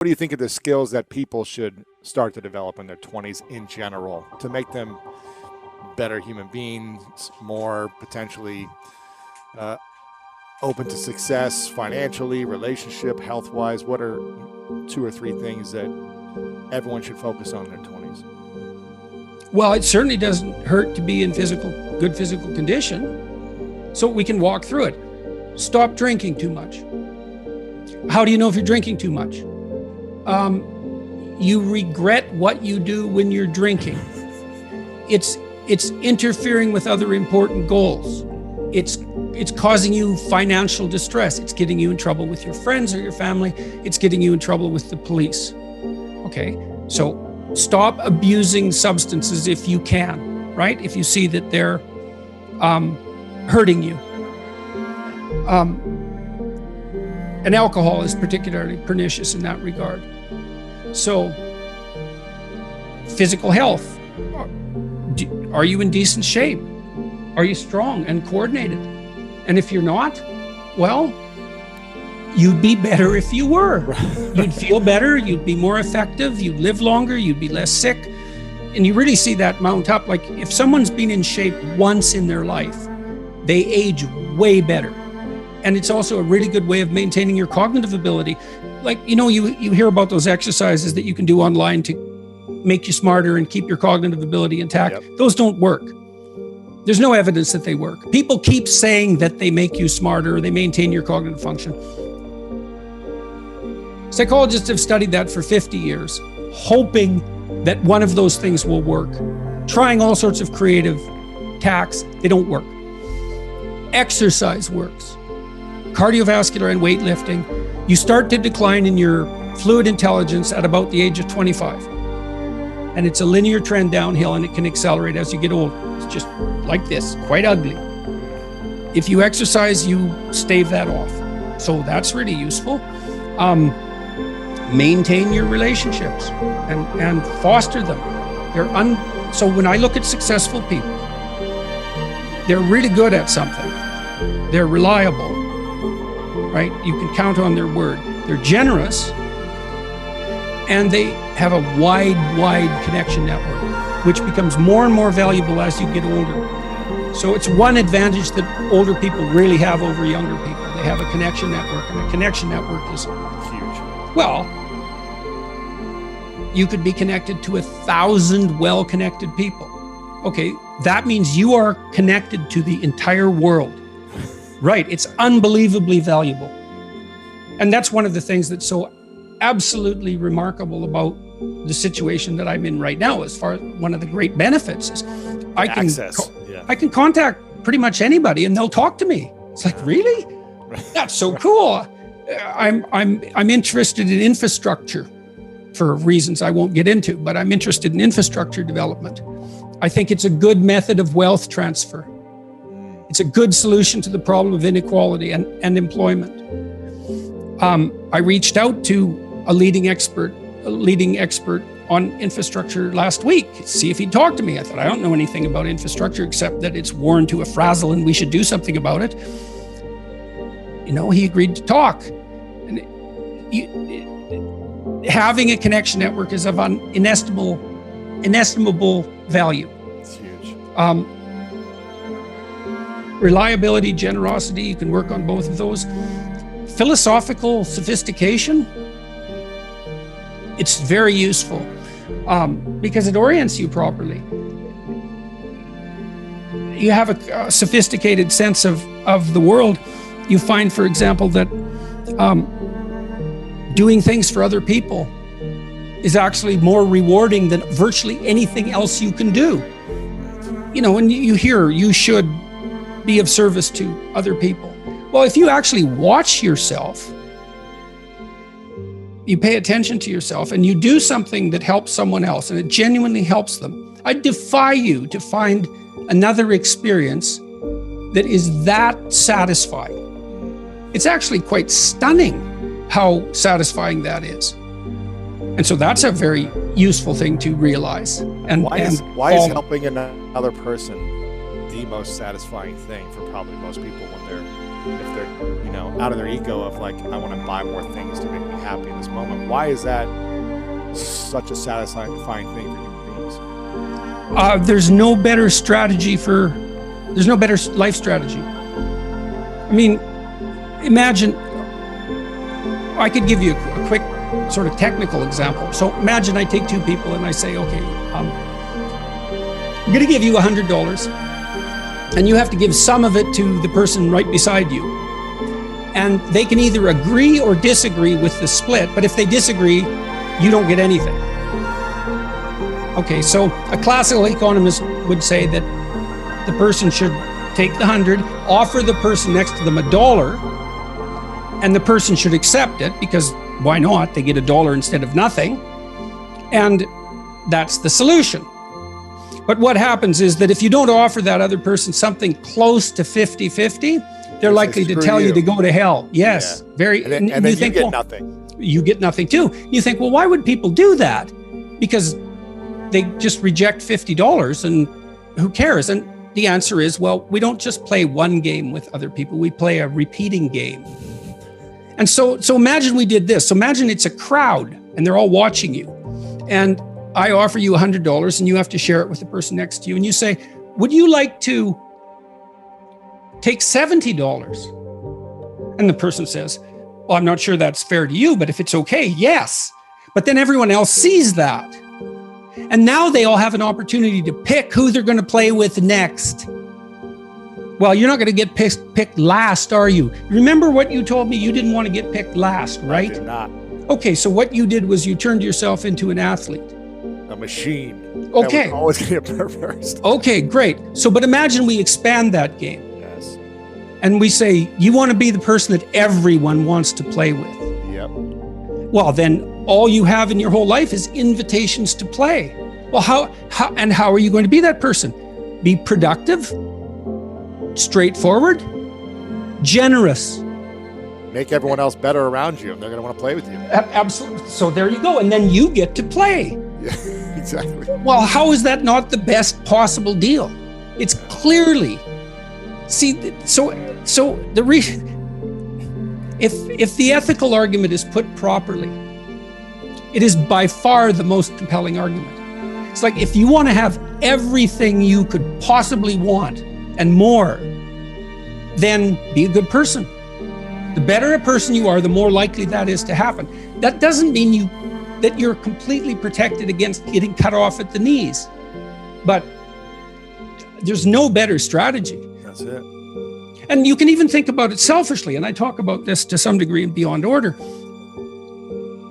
What do you think of the skills that people should start to develop in their 20s in general to make them better human beings, more potentially open to success financially, relationship, health-wise? What are 2 or 3 things that everyone should focus on in their 20s? Well, it certainly doesn't hurt to be in good physical condition, so we can walk through it. Stop drinking too much. How do you know if you're drinking too much? You regret what you do when you're drinking. It's interfering with other important goals. It's causing you financial distress. It's getting you in trouble with your friends or your family. It's getting you in trouble with the police. Okay, so stop abusing substances if you can, right? If you see that they're hurting you. And alcohol is particularly pernicious in that regard. So, physical health. Are you in decent shape? Are you strong and coordinated? And if you're not, well, you'd be better if you were. You'd feel better, you'd be more effective, you'd live longer, you'd be less sick. And you really see that mount up. Like if someone's been in shape once in their life, they age way better. And it's also a really good way of maintaining your cognitive ability. Like, you hear about those exercises that you can do online to make you smarter and keep your cognitive ability intact. Yep. Those don't work. There's no evidence that they work. People keep saying that they make you smarter or they maintain your cognitive function. Psychologists have studied that for 50 years, hoping that one of those things will work. Trying all sorts of creative tacks, they don't work. Exercise works. Cardiovascular and weightlifting, you start to decline in your fluid intelligence at about the age of 25. And it's a linear trend downhill, and it can accelerate as you get older. It's just like this, quite ugly. If you exercise, you stave that off. So that's really useful. Maintain your relationships and foster them. So when I look at successful people, they're really good at something. They're reliable, right? You can count on their word. They're generous, and they have a wide connection network, which becomes more and more valuable as you get older. So it's one advantage that older people really have over younger people. They have a connection network, and a connection network is huge. Well, you could be connected to 1,000 well-connected people. Okay, that means you are connected to the entire world. Right, it's unbelievably valuable. And that's one of the things that's so absolutely remarkable about the situation that I'm in right now. As far as one of the great benefits is I can contact pretty much anybody and they'll talk to me. It's like, really? That's so cool. I'm interested in infrastructure for reasons I won't get into, but I'm interested in infrastructure development. I think it's a good method of wealth transfer. It's a good solution to the problem of inequality and employment. I reached out to a leading expert on infrastructure last week, to see if he'd talk to me. I thought, I don't know anything about infrastructure except that it's worn to a frazzle and we should do something about it. He agreed to talk. And having a connection network is of inestimable value. It's huge. Reliability, generosity, you can work on both of those. Philosophical sophistication, it's very useful because it orients you properly. You have a sophisticated sense of the world. You find, for example, that doing things for other people is actually more rewarding than virtually anything else you can do. When you hear you should be of service to other people. Well, if you actually watch yourself, you pay attention to yourself and you do something that helps someone else and it genuinely helps them, I defy you to find another experience that is that satisfying. It's actually quite stunning how satisfying that is. And so that's a very useful thing to realize. And why is helping another person the most satisfying thing for probably most people when they're if they're, you know, out of their ego of like, I want to buy more things to make me happy in this moment. Why is that such a satisfying thing for human beings? There's no better life strategy. I mean, imagine, I could give you a quick sort of technical example. So imagine I take two people and I say, okay, I'm going to give you $100 and you have to give some of it to the person right beside you. And they can either agree or disagree with the split, but if they disagree, you don't get anything. Okay, so a classical economist would say that the person should take the 100, offer the person next to them $1, and the person should accept it because why not? They get $1 instead of nothing. And that's the solution. But what happens is that if you don't offer that other person something close to 50-50, they're likely to tell you to go to hell. Yes, yeah. very. And then you get nothing. You get nothing too. You think, well, why would people do that? Because they just reject $50 and who cares? And the answer is, well, we don't just play one game with other people. We play a repeating game. And so imagine we did this. So imagine it's a crowd and they're all watching you. And I offer you $100 and you have to share it with the person next to you. And you say, would you like to take $70? And the person says, well, I'm not sure that's fair to you, but if it's okay, yes. But then everyone else sees that. And now they all have an opportunity to pick who they're going to play with next. Well, you're not going to get picked last, are you? Remember what you told me? You didn't want to get picked last, right? I did not. Okay, so what you did was you turned yourself into an athlete. A machine. Okay. That was always going to get first. Okay, great. So, but imagine we expand that game. Yes. And we say, you want to be the person that everyone wants to play with. Yep. Well, then all you have in your whole life is invitations to play. Well, how are you going to be that person? Be productive, straightforward, generous. Make everyone else better around you, and they're going to want to play with you. Absolutely. So there you go. And then you get to play. Yeah, exactly. Well, how is that not the best possible deal? It's clearly. See, so the reason, if the ethical argument is put properly, it is by far the most compelling argument. It's like if you want to have everything you could possibly want and more, then be a good person. The better a person you are, the more likely that is to happen. That doesn't mean that you're completely protected against getting cut off at the knees. But there's no better strategy. That's it. And you can even think about it selfishly. And I talk about this to some degree in Beyond Order.